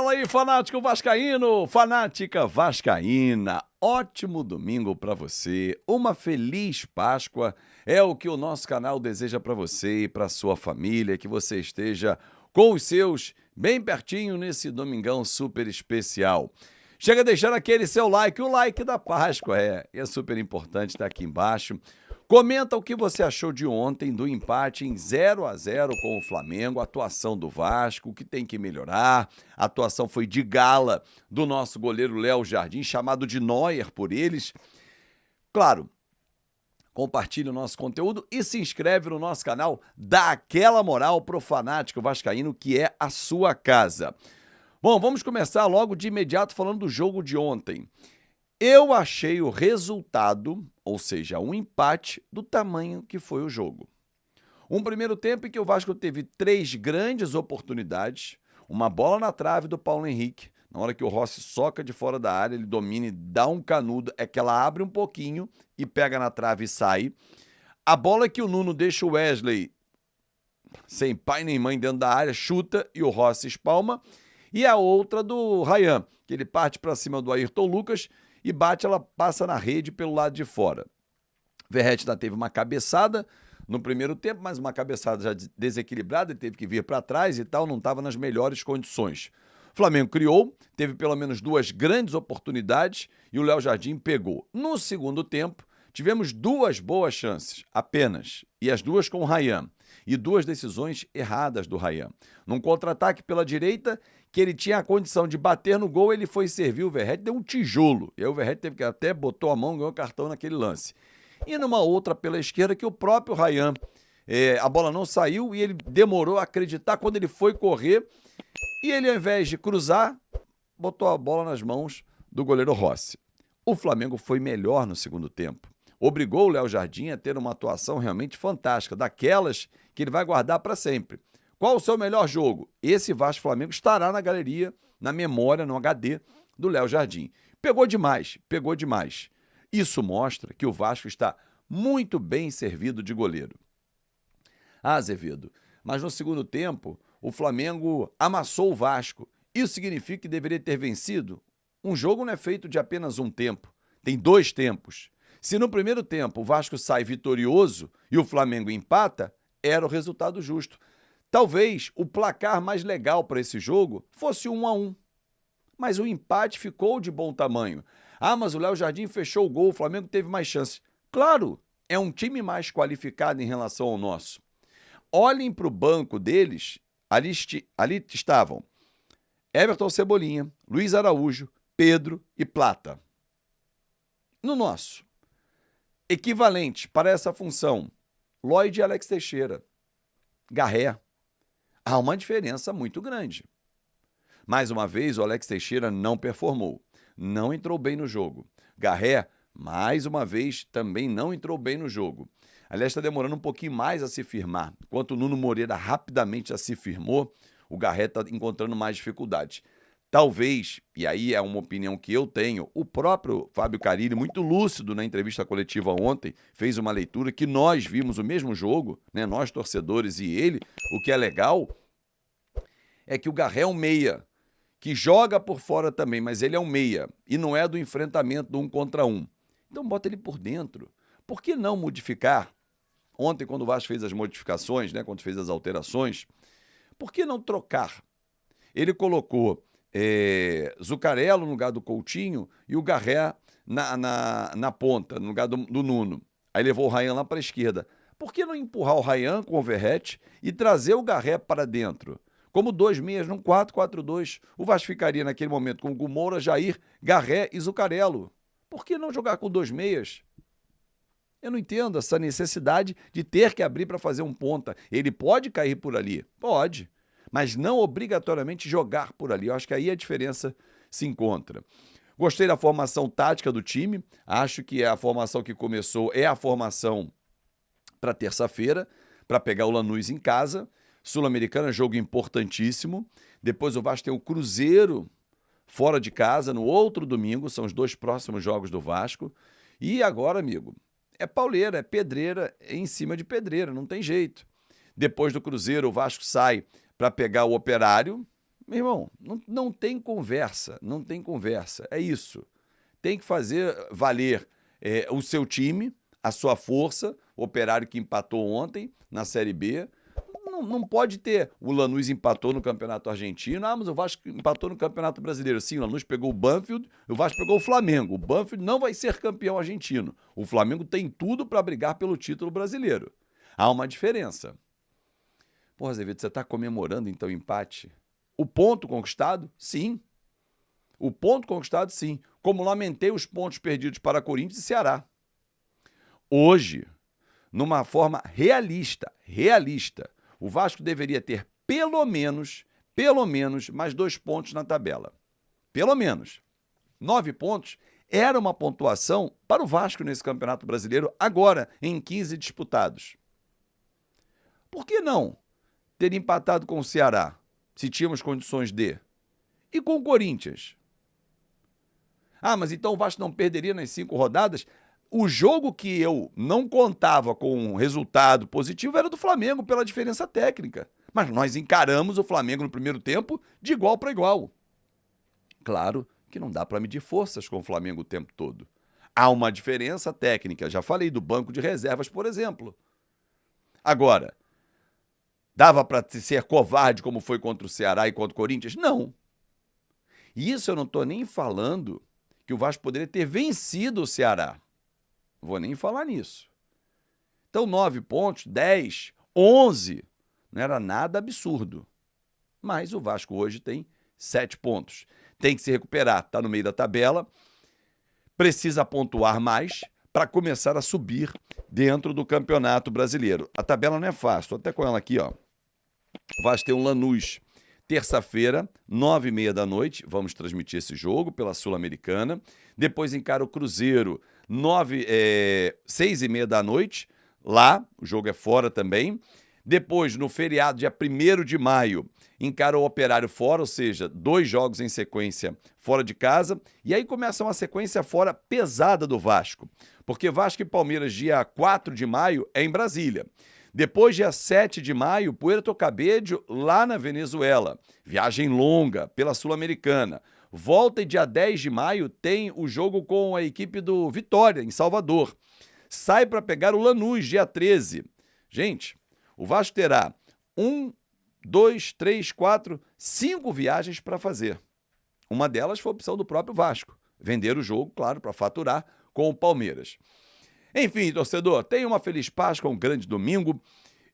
Fala aí, fanático vascaíno, fanática vascaína. Ótimo domingo para você. Uma feliz Páscoa é o que o nosso canal deseja para você e para sua família, que você esteja com os seus bem pertinho nesse domingão super especial. Chega deixando aquele seu like, o like da Páscoa, é super importante, tá aqui embaixo. Comenta o que você achou de ontem, do empate em 0-0 com o Flamengo, a atuação do Vasco, o que tem que melhorar. A atuação foi de gala do nosso goleiro Léo Jardim, chamado de Neuer por eles. Claro, compartilhe o nosso conteúdo e se inscreve no nosso canal, dá aquela moral pro fanático vascaíno que é a sua casa. Bom, vamos começar logo de imediato falando do jogo de ontem. Eu achei o resultado, ou seja, um empate, do tamanho que foi o jogo. Um primeiro tempo em que o Vasco teve 3 grandes oportunidades, uma bola na trave do Paulo Henrique, na hora que o Rossi soca de fora da área, ele domina e dá um canudo, é que ela abre um pouquinho e pega na trave e sai. A bola que o Nuno deixa o Wesley sem pai nem mãe dentro da área, chuta e o Rossi espalma. E a outra do Ryan, que ele parte para cima do Ayrton Lucas e bate, ela passa na rede pelo lado de fora. Verratti teve uma cabeçada no primeiro tempo, mas uma cabeçada já desequilibrada, ele teve que vir para trás e tal, não estava nas melhores condições. O Flamengo criou, teve pelo menos 2 grandes oportunidades e o Léo Jardim pegou. No segundo tempo, tivemos 2 boas chances, apenas, e as 2 com o Ryan. E 2 decisões erradas do Ryan. Num contra-ataque pela direita, que ele tinha a condição de bater no gol, ele foi servir o Verratti, deu um tijolo. E aí o Verratti teve que até botou a mão e ganhou o cartão naquele lance. E numa outra pela esquerda, que o próprio Ryan, a bola não saiu e ele demorou a acreditar quando ele foi correr. E ele, ao invés de cruzar, botou a bola nas mãos do goleiro Rossi. O Flamengo foi melhor no segundo tempo. Obrigou o Léo Jardim a ter uma atuação realmente fantástica, daquelas que ele vai guardar para sempre. Qual o seu melhor jogo? Esse Vasco Flamengo estará na galeria, na memória, no HD do Léo Jardim. Pegou demais, pegou demais. Isso mostra que o Vasco está muito bem servido de goleiro. Ah, Azevedo, mas no segundo tempo o Flamengo amassou o Vasco. Isso significa que deveria ter vencido? Um jogo não é feito de apenas um tempo, tem 2 tempos. Se no primeiro tempo o Vasco sai vitorioso e o Flamengo empata, era o resultado justo. Talvez o placar mais legal para esse jogo fosse 1-1. Mas o empate ficou de bom tamanho. Ah, mas o Léo Jardim fechou o gol, o Flamengo teve mais chances. Claro, é um time mais qualificado em relação ao nosso. Olhem para o banco deles, ali estavam Everton Cebolinha, Luiz Araújo, Pedro e Plata. No nosso, equivalente para essa função, Lloyd e Alex Teixeira, Garré. Há uma diferença muito grande. Mais uma vez, o Alex Teixeira não performou, não entrou bem no jogo. Garré, mais uma vez, também não entrou bem no jogo. Aliás, está demorando um pouquinho mais a se firmar. Enquanto o Nuno Moreira rapidamente já se firmou, o Garré está encontrando mais dificuldades. Talvez, e aí é uma opinião que eu tenho, o próprio Fábio Carille, muito lúcido na entrevista coletiva ontem, fez uma leitura que nós vimos o mesmo jogo, né, nós torcedores e ele. O que é legal é que o Garré é um meia, que joga por fora também, mas ele é um meia, e não é do enfrentamento do 1 contra 1. Então bota ele por dentro. Por que não modificar? Ontem, quando o Vasco fez as modificações, né, quando fez as alterações, por que não trocar? Ele colocou Zuccarello no lugar do Coutinho e o Garré na ponta, no lugar do Nuno. Aí levou o Ryan lá para a esquerda. Por que não empurrar o Ryan com o Verratti e trazer o Garré para dentro? Como 2 meias num 4-4-2. O Vasco ficaria naquele momento com o Moura, Jair, Garré e Zuccarello. Por que não jogar com 2 meias? Eu não entendo essa necessidade de ter que abrir para fazer um ponta. Ele pode cair por ali? Pode. Mas não obrigatoriamente jogar por ali. Eu acho que aí a diferença se encontra. Gostei da formação tática do time. Acho que a formação que começou é a formação para terça-feira, para pegar o Lanús em casa. Sul-Americana, jogo importantíssimo. Depois o Vasco tem o Cruzeiro fora de casa no outro domingo. São os 2 próximos jogos do Vasco. E agora, amigo, é pauleira, é pedreira em cima de pedreira, não tem jeito. Depois do Cruzeiro, o Vasco sai para pegar o Operário, Meu irmão, não tem conversa, não tem conversa. É isso. Tem que fazer valer o seu time, a sua força, o Operário que empatou ontem na Série B. Não pode ter. O Lanús empatou no Campeonato Argentino. Ah, mas o Vasco empatou no Campeonato Brasileiro. Sim, o Lanús pegou o Banfield, o Vasco pegou o Flamengo. O Banfield não vai ser campeão argentino. O Flamengo tem tudo para brigar pelo título brasileiro. Há uma diferença. Pô, Azevedo, você está comemorando então o empate? O ponto conquistado? Sim. O ponto conquistado, sim. Como lamentei os pontos perdidos para Corinthians e Ceará. Hoje, numa forma realista, o Vasco deveria ter pelo menos, mais 2 pontos na tabela. Pelo menos. 9 pontos era uma pontuação para o Vasco nesse Campeonato Brasileiro, agora, em 15 disputados. Por que não ter empatado com o Ceará, se tínhamos condições de? E com o Corinthians? Ah, mas então o Vasco não perderia nas 5 rodadas? O jogo que eu não contava com um resultado positivo era do Flamengo, pela diferença técnica. Mas nós encaramos o Flamengo no primeiro tempo de igual para igual. Claro que não dá para medir forças com o Flamengo o tempo todo. Há uma diferença técnica. Já falei do banco de reservas, por exemplo. Agora, dava para ser covarde como foi contra o Ceará e contra o Corinthians? Não. E isso eu não estou nem falando que o Vasco poderia ter vencido o Ceará. Vou nem falar nisso. Então, 9 pontos, 10, 11, não era nada absurdo. Mas o Vasco hoje tem 7 pontos. Tem que se recuperar, está no meio da tabela, precisa pontuar mais para começar a subir dentro do Campeonato Brasileiro. A tabela não é fácil, estou até com ela aqui, ó. O Vasco tem um Lanús, terça-feira, 9h30 da noite, vamos transmitir esse jogo pela Sul-Americana. Depois encara o Cruzeiro, 6h30 da noite, lá, o jogo é fora também. Depois, no feriado, dia 1º de maio, encara o Operário fora, ou seja, 2 jogos em sequência fora de casa. E aí começa uma sequência fora pesada do Vasco, porque Vasco e Palmeiras, dia 4 de maio, é em Brasília. Depois, dia 7 de maio, Puerto Cabello, lá na Venezuela. Viagem longa pela Sul-Americana. Volta e dia 10 de maio tem o jogo com a equipe do Vitória, em Salvador. Sai para pegar o Lanús, dia 13. Gente, o Vasco terá 1, 2, 3, 4, 5 viagens para fazer. Uma delas foi a opção do próprio Vasco. Vender o jogo, claro, para faturar com o Palmeiras. Enfim, torcedor, tenha uma feliz Páscoa, um grande domingo.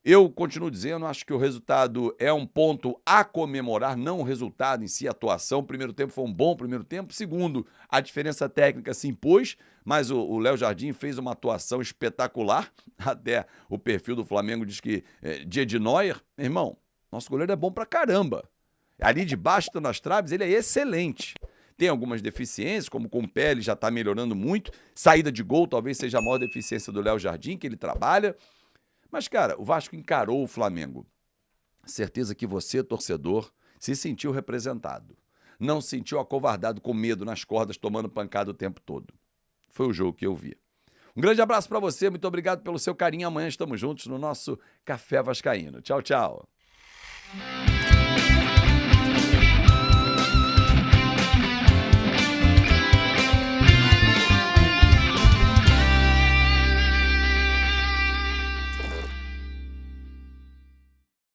Eu continuo dizendo, acho que o resultado é um ponto a comemorar, não o resultado em si, a atuação. O primeiro tempo foi um bom primeiro tempo. Segundo, a diferença técnica se impôs, mas o Léo Jardim fez uma atuação espetacular. Até o perfil do Flamengo diz que dia de Neuer. Meu irmão, nosso goleiro é bom pra caramba. Ali de baixo, nas traves, ele é excelente. Tem algumas deficiências, como com o pé ele já está melhorando muito. Saída de gol talvez seja a maior deficiência do Léo Jardim, que ele trabalha. Mas, cara, o Vasco encarou o Flamengo. Certeza que você, torcedor, se sentiu representado. Não se sentiu acovardado com medo nas cordas, tomando pancada o tempo todo. Foi o jogo que eu vi. Um grande abraço para você, muito obrigado pelo seu carinho. Amanhã estamos juntos no nosso Café Vascaíno. Tchau, tchau.